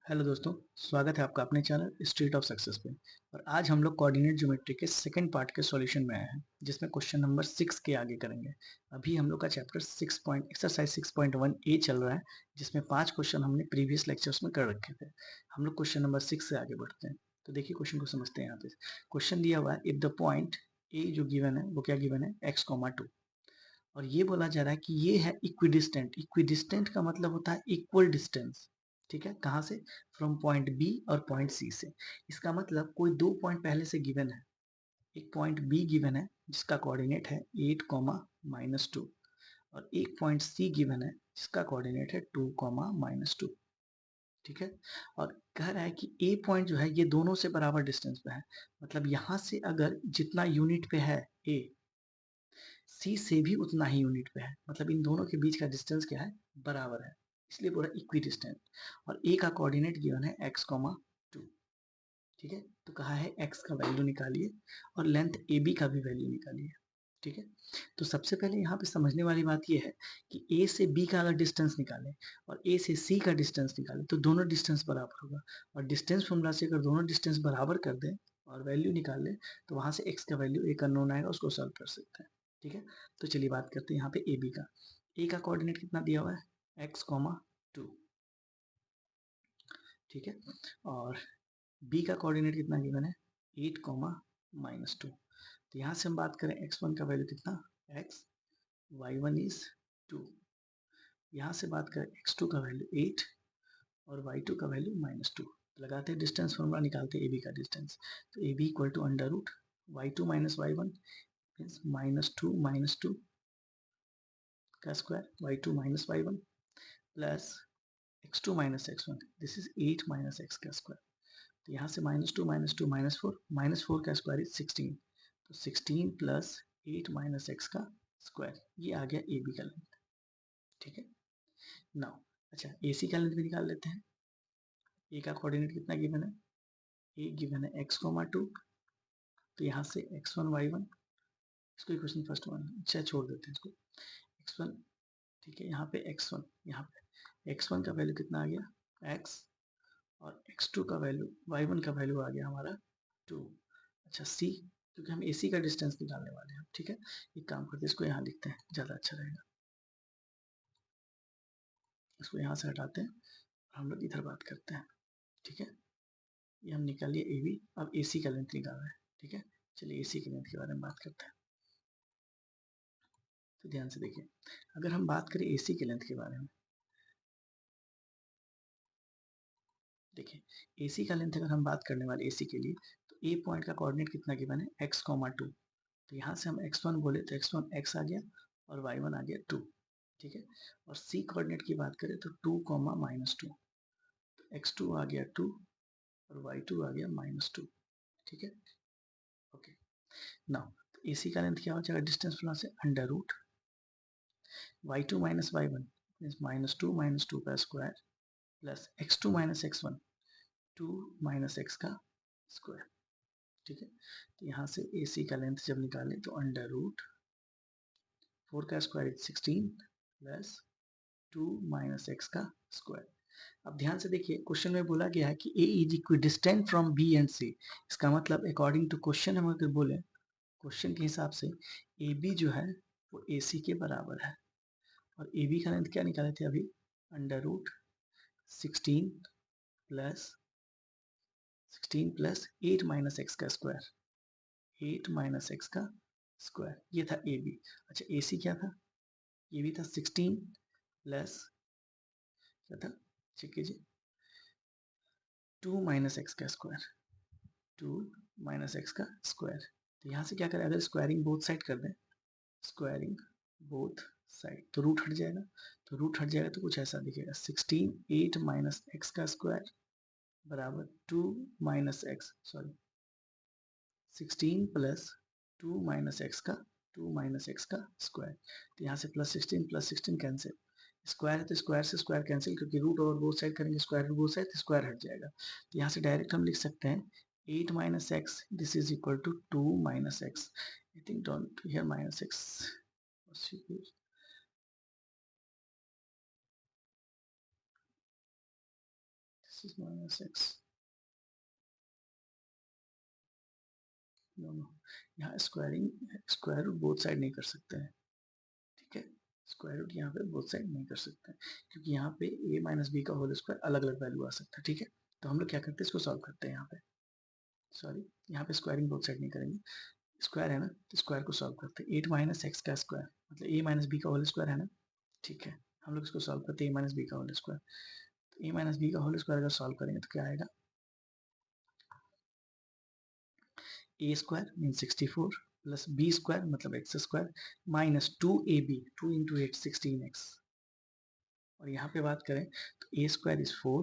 Hello दोस्तों, स्वागत है आपका अपने चैनल स्ट्रीट ऑफ सक्सेस पे। और आज हम लोग कोऑर्डिनेट ज्योमेट्री के सेकंड पार्ट के सॉल्यूशन में आए हैं, जिसमें क्वेश्चन नंबर 6 के आगे करेंगे। अभी हम लोग का चैप्टर 6 पॉइंट एक्सरसाइज 6.1 ए चल रहा है, जिसमें 5 क्वेश्चन हमने प्रीवियस लेक्चर्स में कर रखे थे। हम लोग क्वेश्चन नंबर 6 से आगे बढ़ते हैं। तो देखिए क्वेश्चन को समझते हैं। यहाँ पे क्वेश्चन दिया हुआ है, इफ द पॉइंट ए जो गिवन है वो क्या गिवन है, x, 2। और ये बोला जा रहा है कि ये है इक्विडिस्टेंट। इक्विडिस्टेंट का मतलब होता है इक्वल डिस्टेंस। ठीक है, कहाँ से? फ्रॉम पॉइंट बी और पॉइंट सी से। इसका मतलब कोई दो पॉइंट पहले से गिवन है। एक पॉइंट बी गिवन है जिसका कोऑर्डिनेट है 8, -2, और एक पॉइंट सी गिवन है जिसका कोऑर्डिनेट है 2, -2। ठीक है, और कह रहा है कि ए पॉइंट जो है ये दोनों से बराबर डिस्टेंस पे है। मतलब यहाँ से अगर जितना यूनिट पे है ए, सी से भी उतना ही यूनिट पे है। मतलब इन दोनों के बीच का डिस्टेंस क्या है, बराबर है। इसलिए पूरा इक्वी डिस्टेंस। और ए का कोऑर्डिनेट गिवन है x, 2। ठीक है, तो कहा है x का वैल्यू निकालिए और लेंथ ए बी का भी वैल्यू निकालिए। ठीक है, तो सबसे पहले यहाँ पे समझने वाली बात यह है कि ए से बी का अगर डिस्टेंस निकालें और ए से सी का डिस्टेंस निकालें तो दोनों डिस्टेंस बराबर होगा। और डिस्टेंस फॉर्मूला से अगर दोनों डिस्टेंस बराबर कर दें और वैल्यू निकाल लें तो वहां से x का वैल्यू एक अननोन आएगा, उसको सॉल्व कर सकते हैं। ठीक है, तो चलिए बात करते हैं यहाँ पे ए बी का। ए का कोऑर्डिनेट कितना दिया हुआ है, x, 2। ठीक है, और बी का कोऑर्डिनेट कितना गिवन है, 8, -2। तो यहाँ से हम बात करें x1 का वैल्यू कितना, x, y1 इज 2। यहाँ से बात करें x2 का वैल्यू 8 और y2 का वैल्यू -2। लगाते हैं डिस्टेंस फॉर्मूला, निकालते हैं ए बी का डिस्टेंस। तो A B equal to under root y2 - y1 means -2 का square, y2 - y1 plus x2 - x1, this is 8 - x का स्क्वायर। तो यहाँ से -2 -2 -4, -4 का स्क्वायर इज 16। तो 16 प्लस 8 - x का स्क्वायर, ये आ गया ए बी का लेंथ। ठीक है, नाउ अच्छा ए सी का लेंथ भी निकाल लेते हैं। ए का कोऑर्डिनेट कितना गिवन है, ए गिवन है x, 2। तो यहाँ से x1 y1, इसको इक्वेशन फर्स्ट वन अच्छा छोड़ देते हैं इसको, x1। ठीक है, यहाँ पे x1, यहाँ पे x1 का वैल्यू कितना आ गया x, और x2 का वैल्यू, y1 का वैल्यू आ गया हमारा 2। अच्छा सी, क्योंकि हम AC का डिस्टेंस निकालने वाले हैं। ठीक है, एक काम करते हैं, इसको यहाँ लिखते हैं, ज़्यादा अच्छा रहेगा। इसको यहाँ से हटाते हैं, हम लोग इधर बात करते हैं। ठीक है, ये हम निकाल लिए ए बी। अब AC का लेंथ निकाल रहे हैं। ठीक है, चलिए AC के लेंथ के बारे में बात करते हैं। तो ध्यान से देखिए, अगर हम बात करें AC के लेंथ के बारे में, देखिए AC का लेंथ अगर हम बात करने वाले AC के लिए, तो ए पॉइंट का कोऑर्डिनेट कितना गिवन है, x, 2। तो यहाँ से हम x1 बोले तो x1 x आ गया और y1 आ गया 2। ठीक है, और C कोऑर्डिनेट की बात करें तो 2, -2। तो x2 आ गया 2 और y2 आ गया -2। ठीक है, ओके। नाउ तो AC का लेंथ क्या हो जाएगा, डिस्टेंस फॉर्मूला से under root y2 - y1 means -2 का square plus x2 - x1 2 x का स्क्वायर। ठीक है, तो यहाँ से AC का लेंथ जब निकालें तो अंडर रूट 4 का स्क्वायर इज 16 प्लस 2 x का स्क्वायर। अब ध्यान से देखिए, क्वेश्चन में बोला गया है कि A is equidistant from B and C। इसका मतलब अकॉर्डिंग टू क्वेश्चन हम अगर बोले, क्वेश्चन के हिसाब से AB जो है वो AC के बराबर है। और AB का लेंथ क्या निकाले थे अभी, अंडर रूट 16 प्लस 8 x का स्क्वायर, 8 x का स्क्वायर, ये था AB। अच्छा AC क्या था, ये भी था 16 प्लस क्या था, चेक कीजिए, 2 x का स्क्वायर, 2 x का स्क्वायर। तो यहाँ से क्या करें, अगर स्क्वायरिंग बोथ साइड कर दें, स्क्वायरिंग बोथ साइड, तो रूट हट जाएगा। तो रूट हट जाएगा तो कुछ ऐसा दिखेगा, 16 8 x का स्क्वायर बराबर 2 x, सॉरी 16 प्लस 2 x का, 2 x का स्क्वायर। तो यहाँ से +16 कैंसिल, स्क्वायर है तो स्क्वायर से स्क्वायर कैंसिल, क्योंकि रूट ओवर बोथ साइड करेंगे, स्क्वायर रूट बोथ साइड तो स्क्वायर हट जाएगा। तो यहाँ से डायरेक्ट हम लिख सकते हैं 8 x, this is equal to 2 x। I think don't hear -x, this is minus x, no no, यहाँ स्क्वायर रूट बोथ साइड नहीं कर सकते हैं, ठीक है, स्क्वायर रूट यहाँ पे बोथ साइड नहीं कर सकते हैं, क्योंकि यहाँ पे a माइनस बी का होल स्क्वायर अलग अलग वैल्यू आ सकता है, ठीक है। तो हम लोग क्या करते हैं, इसको सॉल्व करते हैं। यहाँ पे सॉरी, यहाँ पे स्क्वायरिंग बोथ साइड नहीं करेंगे, स्क्वायर है ना, तो स्क्वायर को सॉल्व करते हैं। 8 माइनस एक्स का स्क्वायर मतलब a माइनस बी का होल स्क्वायर है ना, ठीक है। हम लोग इसको सॉल्व करते हैं a माइनस बी का होल स्क्वायर, तो a माइनस बी का होल स्क्वायर अगर सॉल्व करेंगे तो क्या आएगा, a square mean 64 plus b square मतलब x square minus 2ab, 2 into 8 16x, और यहाँ पे बात करें तो a square is 4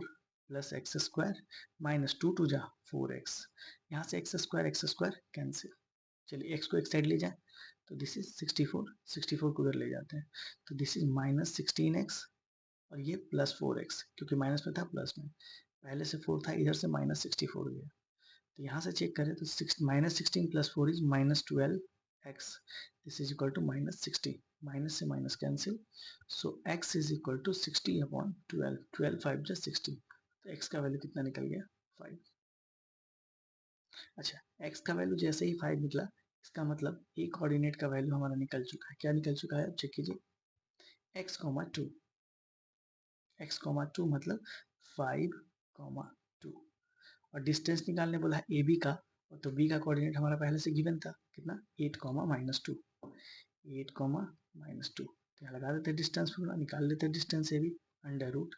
plus x square minus 2 two जा 4x, यहाँ से एक्स स्क्वायर कैंसिल, चलिए x को एक साइड ले जाए तो दिस इज 64 को उधर ले जाते हैं, तो दिस इज माइनस 16x और ये प्लस 4x, क्योंकि माइनस में था प्लस में, पहले से 4 था इधर से माइनस 64 गया, तो यहाँ से चेक करें तो minus 16 plus 4 is minus 12x, this is equal to minus 60, minus से minus cancel, so x is equal to 60 upon 12, 12 5 जा 60, तो x का वैल्यू कितना निकल गया 5। अच्छा, x का वैल्यू जैसे ही 5 निकला, इसका मतलब a कोऑर्डिनेट का वैल्यू हमारा निकल चुका है, क्या निकल चुका है, चेक कीजिए, x, 2, x, 2 मतलब 5, 2, और डिस्टेंस निकालने बोला है ए बी का, तो बी का कोऑर्डिनेट हमारा पहले से गिवन था कितना 8, माइनस 2, 8, -2, तो यहाँ लगा देते डिस्टेंस फॉर्मूला, निकाल लेते distance A B, under root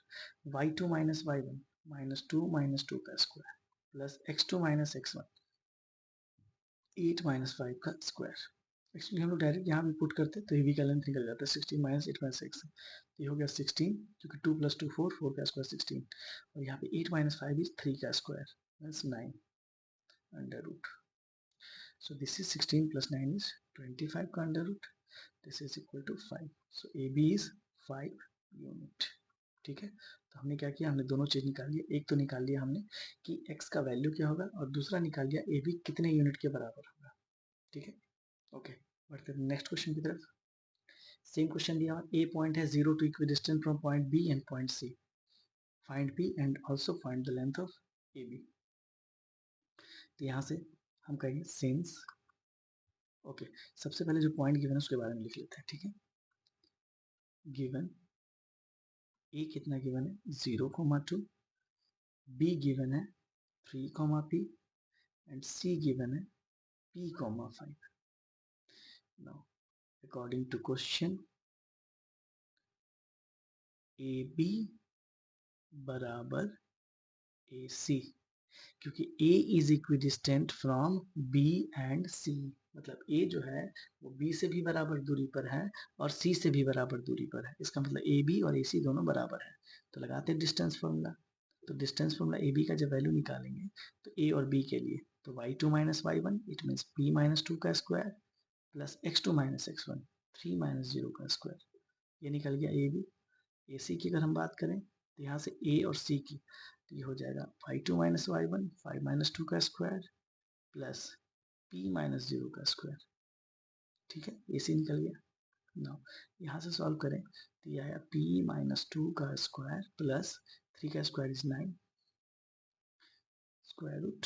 y2 minus y1 minus 2 का square plus x2 minus x1 8 minus 5 का स्क्वायर, एक्चुअली हम लोग डायरेक्ट यहाँ भी पुट करते तो ए बी का लेंथ निकल जाता है 16 माइनस 8 माइनस एक्स, ये हो गया 16, क्योंकि 2 प्लस 2 4, 4 का स्क्वायर 16, और यहाँ पे 8 माइनस 5 इज 3 का square means 9 under root, so this is 16 plus 9 is 25 का under root, this is equal to 5, so AB is 5 unit, ठीक है। तो हमने क्या किया, हमने दोनों चीज निकाल लिया, एक तो निकाल लिया हमने कि x का वैल्यू क्या होगा, और दूसरा निकाल लिया AB कितने यूनिट के बराबर होगा, ठीक है। ओके, बढ़ते हैं नेक्स्ट क्वेश्चन की तरफ। सेम क्वेश्चन दिया हुआ, ए पॉइंट है 0 to equidistant from point B and point C, find P and also find the length of AB, तो यहाँ से हम कहेंगे सिंस, ओके, सबसे पहले जो पॉइंट गिवन है उसके बारे में लिख लेते हैं, ठीक है। गिवन ए कितना गिवन है 0, 2, बी गिवन है 3, p एंड सी गिवन है p, 5। Now according to question A B बराबर ए सी, क्योंकि A is equidistant from B and C, मतलब A जो है वो B से भी बराबर दूरी पर है और C से भी बराबर दूरी पर है, इसका मतलब AB और AC दोनों बराबर है, तो लगाते हैं डिस्टेंस फॉर्मूला, तो डिस्टेंस फॉर्मूला AB का जब वैल्यू निकालेंगे तो A और B के लिए तो y2 minus y1 it means p minus 2 का square plus x2 minus x1 3 minus 0 का स्क्वायर, ये निकल गया AB। AC की अगर हम बात करें तो यहाँ से A और C की, तो ये हो जाएगा y2 माइनस y1 5 माइनस 2 का स्क्वायर प्लस p माइनस 0 का स्क्वायर, ठीक है, AC निकल गया। नाउ यहाँ से सॉल्व करें तो ये आया p माइनस 2 का स्क्वायर प्लस 3 का स्क्वायर इज 9 स्क्वायर रूट,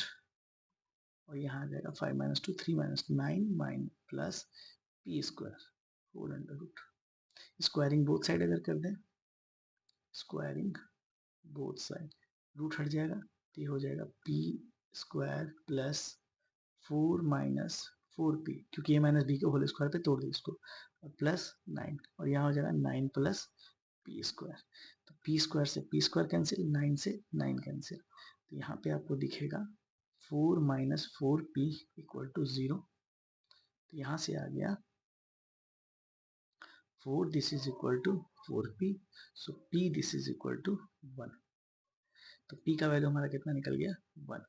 और यहाँ आ जाएगा 5 minus 2 3 minus 9 mine plus p square whole under root, squaring both side अगर कर दें, स्क्वायरिंग बोथ साइड रूट हट जाएगा तो ये हो जाएगा p square plus 4 minus 4p, क्योंकि a माइनस बी के होल स्क्वायर पे तोड़ दे इसको, और प्लस 9, और यहाँ हो जाएगा 9 प्लस पी स्क्वायर, तो पी स्क्वायर से पी स्क्वायर कैंसिल, 9 से 9 कैंसिल, तो यहाँ पे आपको दिखेगा 4 माइनस 4p इक्वल टू 0, तो यहाँ से आ गया 4 this is equal to 4p, so p this is equal to 1, तो p का वैल्यू हमारा कितना निकल गया 1,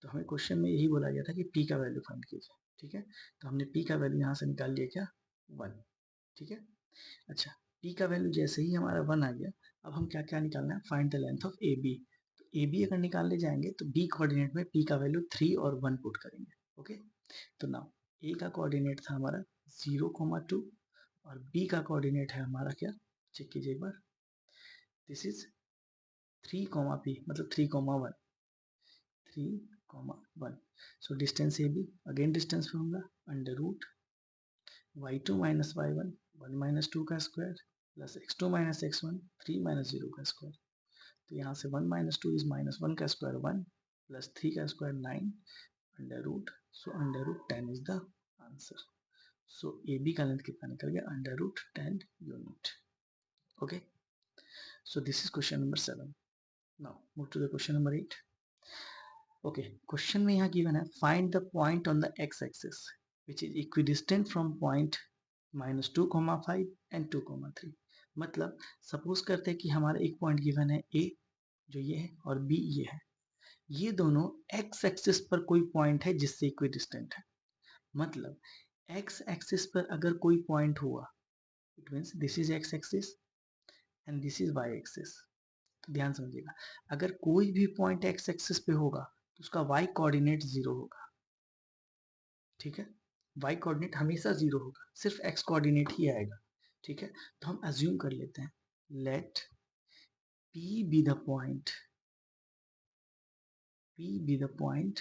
तो हमें क्वेश्चन में यही बोला गया था कि p का वैल्यू फाइंड कीजिए, ठीक है। तो हमने p का वैल्यू यहाँ से निकाल लिया क्या 1, ठीक है। अच्छा, p का वैल्यू जैसे ही हमारा 1 आ गया, अब हम क्या क्या निकालना है, find the length of A B, तो ए बी अगर निकालने जाएंगे तो b कोऑर्डिनेट में p का वैल्यू 3 और 1 पुट करेंगे, ओके। तो नाउ a का कोऑर्डिनेट था हमारा 0, 2 और b का कोऑर्डिनेट है हमारा क्या, चेक कीजिए एक बार, दिस इज 3, मतलब 3, 3, 1. So distance AB, again distance formula, under root y2 minus y1, 1 minus 2 का square plus x2 minus x1, 3 minus 0 का स्क्वायर. तो यहाँ से 1 minus 2 is minus 1 का स्क्वायर 1 प्लस 3 का square 9 under root. So under root 10 is the answer. So A B का length कितना निकल गया? Under root 10 unit. Okay, so this is question number 7. Now move to the question number 8. Okay, question में यहाँ given है find the point on the x axis which is equidistant from point -2,5 and 2,3. मतलब suppose करते हैं कि हमारा एक point given है ए, जो ये है, और बी ये है. ये दोनों एक्स एक्सिस पर कोई पॉइंट है जिससे इक्विडिस्टेंट है. मतलब एक्स एक्सिस पर अगर कोई पॉइंट हुआ, it means this is x axis and this is y axis. ध्यान समझिएगा, अगर कोई भी पॉइंट एक्स एक्सिस पे होगा तो उसका वाई कोऑर्डिनेट 0 होगा. ठीक है, वाई कोऑर्डिनेट हमेशा 0 होगा, सिर्फ एक्स कोऑर्डिनेट ही आएगा. ठीक है, तो हम अज्यूम कर लेते हैं, let P be the point, P be the point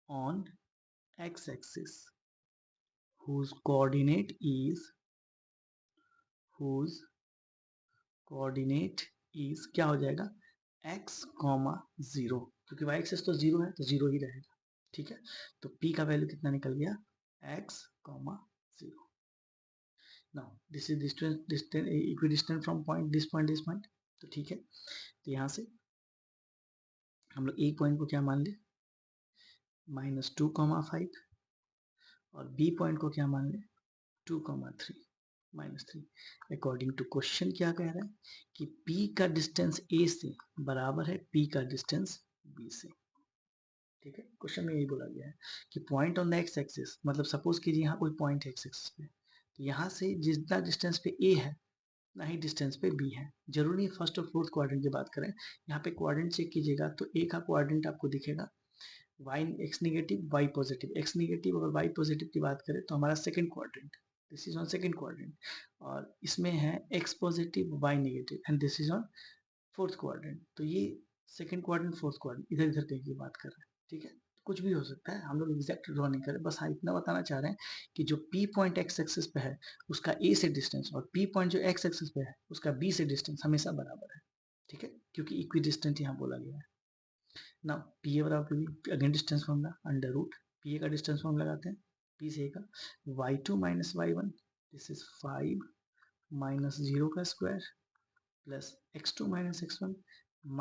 on x-axis whose coordinate is क्या हो जाएगा? x, 0, क्योंकि y एक्सिस तो 0 है तो 0 ही रहेगा. ठीक है, तो p का वैल्यू कितना निकल गया? x, 0. Now this is distance equidistant from point this point. तो ठीक है, तो यहाँ से हम लोग एक पॉइंट को क्या मान ले? -2,5. और बी पॉइंट को क्या मान ले? 2,3, -3. अकॉर्डिंग टू क्वेश्चन क्या कह रहा है कि P का डिस्टेंस A से बराबर है P का डिस्टेंस B से. ठीक है, क्वेश्चन में यही बोला गया है कि point on the x axis, मतलब सपोज कीजिए यहाँ कोई पॉइंट है एक्स एक्सिस पे, तो यहाँ से जितना डिस्टेंस पे A है ना ही डिस्टेंस पे B है. जरूरी नहीं फर्स्ट और फोर्थ क्वाड्रेंट की बात करें, यहाँ पे क्वाड्रेंट चेक कीजिएगा तो A का क्वाड्रेंट आपको दिखेगा y x negative y positive. x negative और y पॉजिटिव की बात करें तो हमारा second quadrant, this is on second quadrant. और इसमें है x positive y negative and this is on fourth quadrant. तो ये सेकंड क्वाड्रेंट फोर्थ क्वाड्रेंट इधर इधर कहीं की बात कर रहे हैं. ठीक है, कुछ भी हो सकता है, हम लोग एग्जैक्ट ड्रॉ नहीं करें, बस हाँ इतना बताना चाह रहे हैं कि जो P पॉइंट x एक्सिस पे है उसका A से डिस्टेंस और P पॉइंट जो x एक्सिस पे है उसका B से डिस्टेंस हमेशा बराबर है. ठीक है, क्योंकि इक्वी डिस्टेंट यहाँ बोला गया है. नाउ पी ए बराबर P, again distance formula, under root P A का डिस्टेंस फॉर्मूला लगाते हैं, पी से ए का y2 minus y1, this is 5 minus 0 का square plus x2 minus x1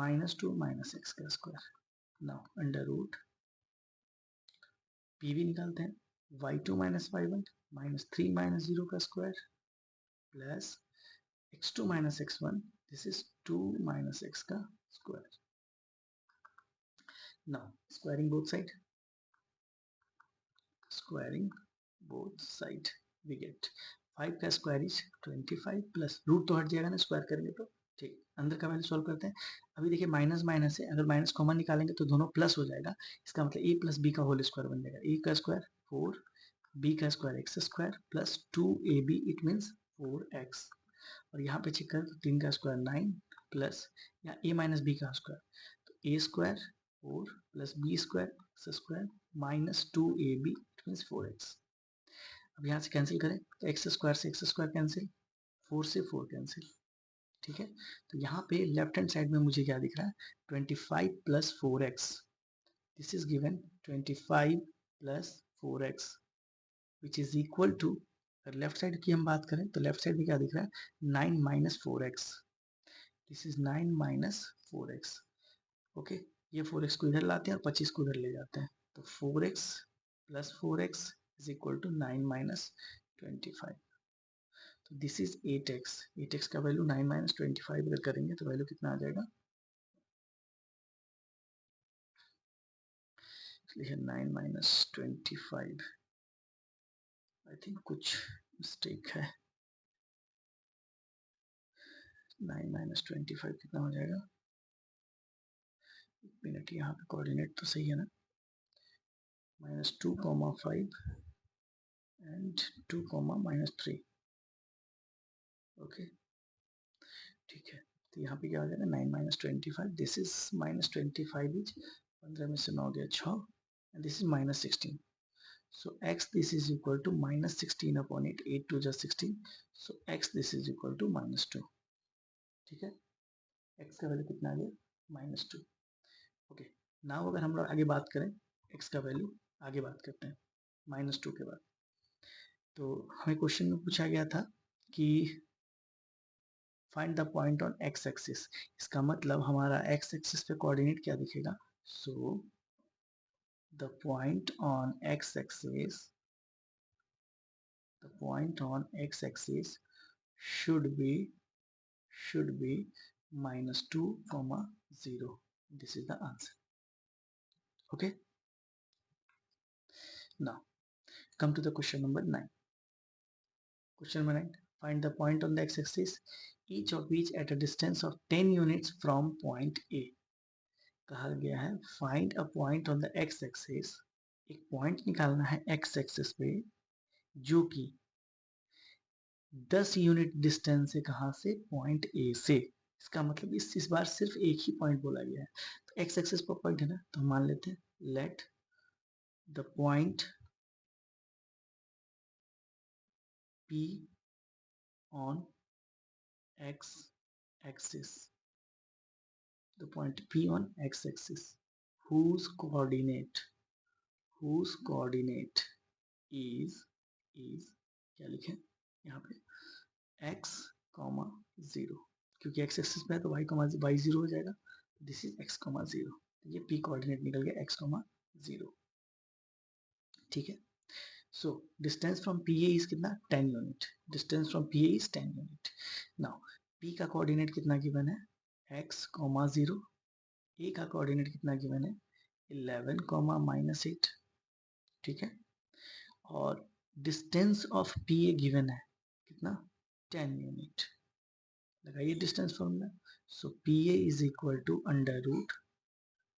-2 minus x का square. Now under root P भी निकालते हैं, y2 माइनस y1 -3 माइनस 0 का square plus x2 minus x1, this is 2 minus x का square. Now squaring both side, squaring both side we get 5 का square is 25 plus root तो हट जाएगा ना स्क्वायर करेंगे तो. ठीक, अंदर का वैल्यू सॉल्व करते हैं. अभी देखिए माइनस माइनस है, अगर माइनस कॉमन निकालेंगे तो दोनों प्लस हो जाएगा. इसका मतलब ए प्लस बी का होल स्क्वायर बन जाएगा. ए का स्क्वायर 4, बी का square x square plus 2ab, it means 4x. और यहाँ पे चेक करें तो 3 का स्क्वायर 9 प्लस यहाँ a माइनस बी का स्क्वायर, तो a square 4 plus B square x square minus 2ab, it means 4x. अब यहाँ से कैंसिल करें तो एक्स स्क्वायर से एक्स स्क्वायर कैंसिल, 4 से 4 कैंसिल. ठीक है, तो यहाँ पे लेफ्ट हैंड साइड में मुझे क्या दिख रहा है? 25 plus 4x, this is given 25 plus 4x which is equal to, अगर लेफ्ट साइड की हम बात करें तो लेफ्ट साइड में क्या दिख रहा है? 9 minus 4x, this is 9 minus 4x. Okay, ये 4x को इधर लाते हैं और 25 को इधर ले जाते हैं, तो 4x plus 4x is equal to 9 minus 25. तो दिस इज 8x. 8x का वैल्यू 9 माइनस 25 अगर करेंगे तो वैल्यू कितना आ जाएगा? 9 माइनस 25, आई थिंक कुछ मिस्टेक है. 9 माइनस 25 कितना हो जाएगा? एक मिनट, यहाँ पे कोऑर्डिनेट तो सही है ना? -2,5 एंड 2, -3. ओके, ठीक है, तो यहाँ पे क्या हो जाएगा 9 minus 25, this is minus 25 is 15 में से 9 गया 6 and this is minus 16. So x this is equal to minus 16 upon 8, 8 2 just 16. So x this is equal to minus 2. ठीक है, x का वैल्यू कितना आ गया माइनस 2. ओके, नाउ अगर हम लोग आगे बात करें x का वैल्यू, आगे बात करते हैं माइनस 2 के बाद. तो हमें क्वेश्चन में पूछा गया था कि find the point on x axis. इसका मतलब हमारा x एक्सिस पे कोऑर्डिनेट क्या दिखेगा. So the point on x axis, the point on x-axis should be minus 2 comma 0. This is the answer. Okay, now come to the question number 9. Question number 9, find the point on the x-axis, each of which at a distance of 10 units from point A. कहा गया है find a point on the x-axis, एक point निकालना है x axis पे जो कि 10 unit distance है कहां से, पॉइंट ए से. इसका मतलब इस बार सिर्फ एक ही पॉइंट बोला गया है. तो एक्स एक्सिस पर पॉइंट है ना, तो हम मान लेते हैं let the point P on x axis, the point P on x axis whose coordinate is क्या लिखे यहाँ पे x, 0, क्योंकि x एक्सिस पे है तो y 0 हो जाएगा. This is x, 0. ये p कोऑर्डिनेट निकल गया x, 0. ठीक है. So distance from P A is कितना 10 unit. Distance from P A is 10 unit. Now p का कोऑर्डिनेट कितना गिवन है x, 0. a का कोऑर्डिनेट कितना गिवन है 11, -8. ठीक है. और distance of P A given है कितना 10 यूनिट. लगाइए distance formula. So P A is equal to under root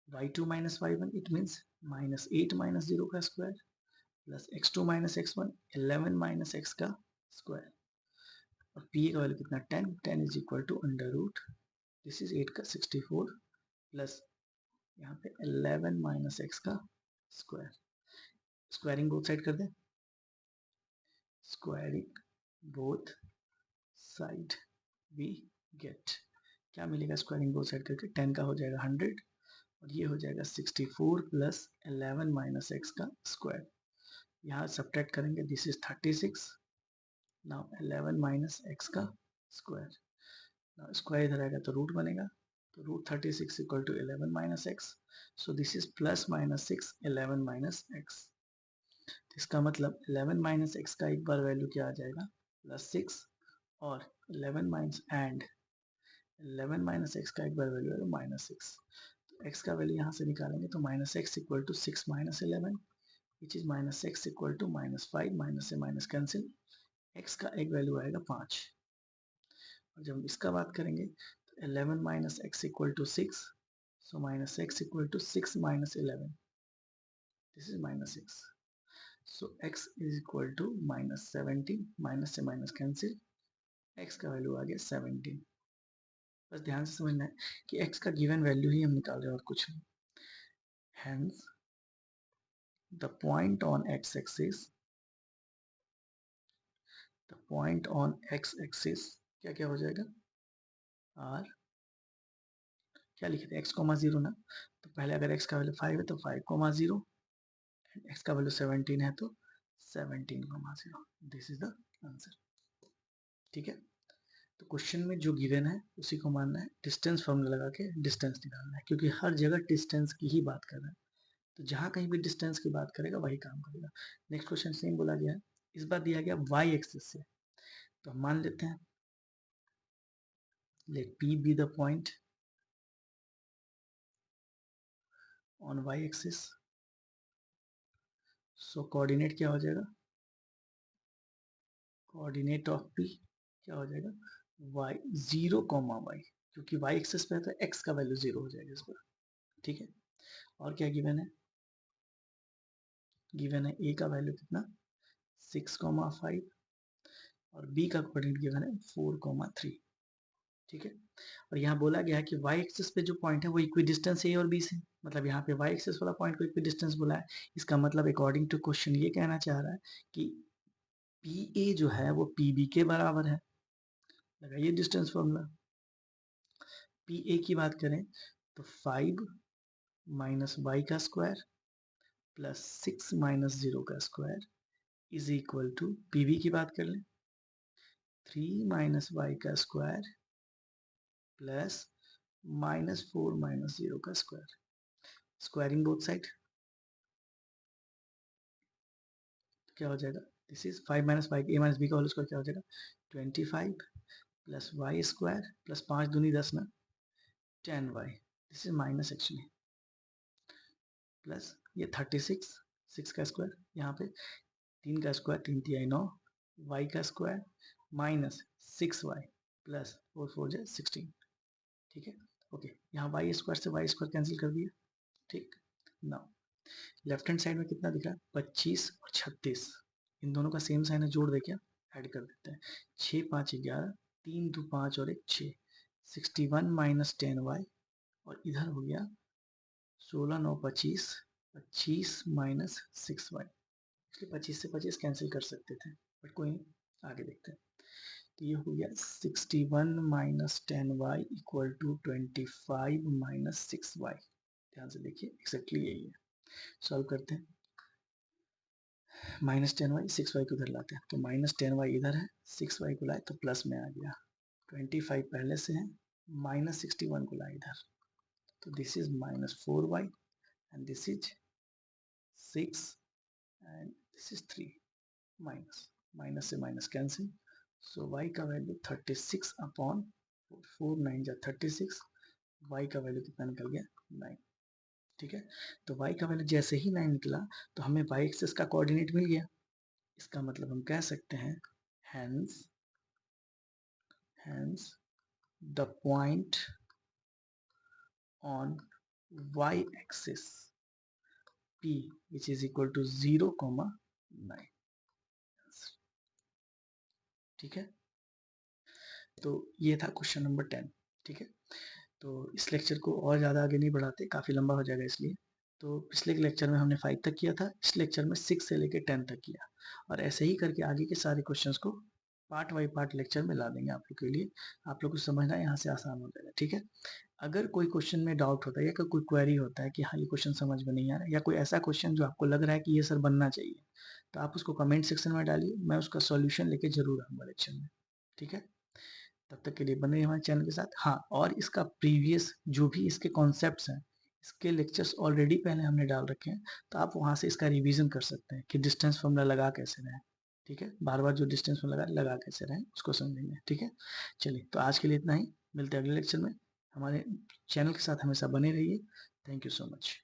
y2 minus y1, it means -8 minus 0 का square plus x2 minus x1, 11 minus x का स्क्वायर. और पी ए का value कितना 10, 10 is equal to under root, this is 8 का 64 plus यहाँ पे 11 minus x का square. Squaring both side कर दें, squaring both side we get, क्या मिलेगा स्क्वायरिंग बोथ साइड करके 10 का हो जाएगा 100 और ये हो जाएगा 64 प्लस 11 माइनस x का स्क्वायर. यहाँ सब्ट्रैक्ट करेंगे, this is 36. Now 11 minus x का स्क्वायर. नाउ स्क्वायर इधर आएगा तो रूट बनेगा, तो root 36 equal to 11 minus x. So this is plus minus 6, 11 minus x. इसका मतलब 11 माइनस x का एक बार वैल्यू क्या आ जाएगा प्लस 6 और 11 माइनस 11 माइनस x का एक बार वैल्यू है माइनस 6. तो x का वैल्यू यहाँ से निकालेंगे तो minus x equal to 6 minus 11 which is minus x equal to -5, minus से माइनस कैंसिल, x का एक वैल्यू आएगा 5. और जब हम इसका बात करेंगे तो 11 minus x equal to 6, so minus x equal to 6 minus 11, this is minus 6. So x is equal to minus 17, minus से माइनस कैंसिल, x का वैल्यू आ गया 17. बस ध्यान से समझना है कि x का गिवन वैल्यू ही हम निकाल रहे हैं और कुछ नहीं. Hence, the point on x-axis, the point on x-axis क्या क्या हो जाएगा r, क्या लिखे थे x, 0 ना, तो पहले अगर x का वैल्यू 5 है तो 5, 0, x का वैल्यू 17 है तो 17, 0. This is the answer. ठीक है. तो क्वेश्चन में जो गिवन है उसी को मानना है, डिस्टेंस फॉर्मूला लगा के डिस्टेंस निकालना है, क्योंकि हर जगह डिस्टेंस की ही बात कर रहा है. तो जहां कहीं भी डिस्टेंस की बात करेगा वही काम करेगा. नेक्स्ट क्वेश्चन सेम बोला गया है, इस बार दिया गया y एक्सिस से, तो हम मान लेते हैं let p be the point on y axis. so coordinate क्या हो जाएगा, कोऑर्डिनेट ऑफ p क्या हो जाएगा y, 0, y, क्योंकि y एक्सिस पे है तो x का वैल्यू 0 हो जाएगा इस पर. ठीक है. और क्या गिवन है, गिवन है a का वैल्यू कितना 6, 5 और b का कोऑर्डिनेट गिवन है 4, 3. ठीक है। और यहाँ बोला गया है कि वाई एक्सिस पे जो पॉइंट है वो इक्वी डिस्टेंस ए और बी से, मतलब यहाँ पे वाई एक्सिस वाला पॉइंट को इक्वी डिस्टेंस बोला है। इसका मतलब अकॉर्डिंग टू क्वेश्चन ये कहना चाह रहा है कि पी ए जो है वो पी बी के बराबर है। लगाइए डिस्टेंस फॉर्मूला। पी ए की बात करें तो 5 माइनस वाई का स्क्वायर प्लस 6 माइनस 0 का square is equal to, P B की बात कर लें 3 माइनस वाई का स्क्वायर प्लस -4 माइनस 0 का स्क्वायर, स्क्वायरिंग बोथ साइड क्या हो जाएगा, this is 5 minus y A minus B का होल स्क्वायर क्या हो जाएगा 25 प्लस वाई स्क्वायर प्लस 5 दूनी 10 ना 10 y, this is minus actually, plus ये 36 6 का स्क्वायर, यहाँ पे 3 का स्क्वायर 3 3 9 वाई का स्क्वायर माइनस 6 वाई प्लस 4 4 जो 16, ठीक है। ओके, यहाँ वाई स्क्वायर से वाई स्क्वायर कैंसिल कर दिया, ठीक। नाउ लेफ्ट हैंड साइड में कितना दिख रहा है 25 और 36, इन दोनों का सेम साइन है, जोड़ दे क्या, ऐड कर देते हैं 6 5 11 3 2 5 और 1 6, 61 माइनस 10 वाई और इधर हो गया 16 9 25 25 माइनस 6 वाई, इसलिए 25 से 25 कैंसिल कर सकते थे बट कोई नहीं, आगे देखते हैं। तो ये हो गया 61 minus 10 y equal to 25 minus 6 y, ध्यान से देखिए एक्जैक्टली यही है। सॉल्व करते हैं, -10y 6y को इधर लाते हैं तो -10y इधर है, 6y को लाए तो प्लस में आ गया, 25 पहले से है, -61 को लाए इधर तो this is -4y and this is 6 and this is 3, minus minus से माइनस कैंसिल, सो y का वैल्यू 36 अपॉन 4 9 जा 36, y का वैल्यू कितना निकल गया 9, ठीक है। तो y का वैल्यू जैसे ही 9 निकला तो हमें y एक्सिस का कोऑर्डिनेट मिल गया, इसका मतलब हम कह सकते हैं hence the point on y-axis p which is equal to 0, 9, ठीक है। तो ये था क्वेश्चन नंबर 10, ठीक है। तो इस लेक्चर को और ज़्यादा आगे नहीं बढ़ाते, काफ़ी लंबा हो जाएगा इसलिए। तो पिछले लेक्चर में हमने 5 तक किया था, इस लेक्चर में 6 से लेकर 10 तक किया, और ऐसे ही करके आगे के सारे क्वेश्चंस को पार्ट बाई पार्ट लेक्चर में ला देंगे आप लोग के लिए, आप लोग को समझना यहाँ से आसान हो जाएगा, ठीक है। अगर कोई क्वेश्चन में डाउट होता है या कोई क्वेरी होता है कि हाँ ये क्वेश्चन समझ में नहीं आ रहा है, या कोई ऐसा क्वेश्चन जो आपको लग रहा है कि ये सर बनना चाहिए, तो आप उसको कमेंट सेक्शन में डालिए, मैं उसका सॉल्यूशन लेके जरूर आऊँगा लेक्चर में, ठीक है। तब तक के लिए बने हमारे चैनल के साथ। हाँ, और इसका प्रीवियस जो भी इसके कॉन्सेप्ट्स हैं, इसके लेक्चर्स ऑलरेडी पहले हमने डाल रखे हैं, तो आप वहाँ से इसका रिवीजन कर सकते हैं कि डिस्टेंस फॉर्मूला लगा कैसे रहे, ठीक है। बार बार जो डिस्टेंस फॉर्मूला लगा कैसे रहे उसको समझेंगे, ठीक है। चलिए, तो आज के लिए इतना ही, मिलते हैं अगले लेक्चर में। हमारे चैनल के साथ हमेशा बने रहिए। Thank you so much.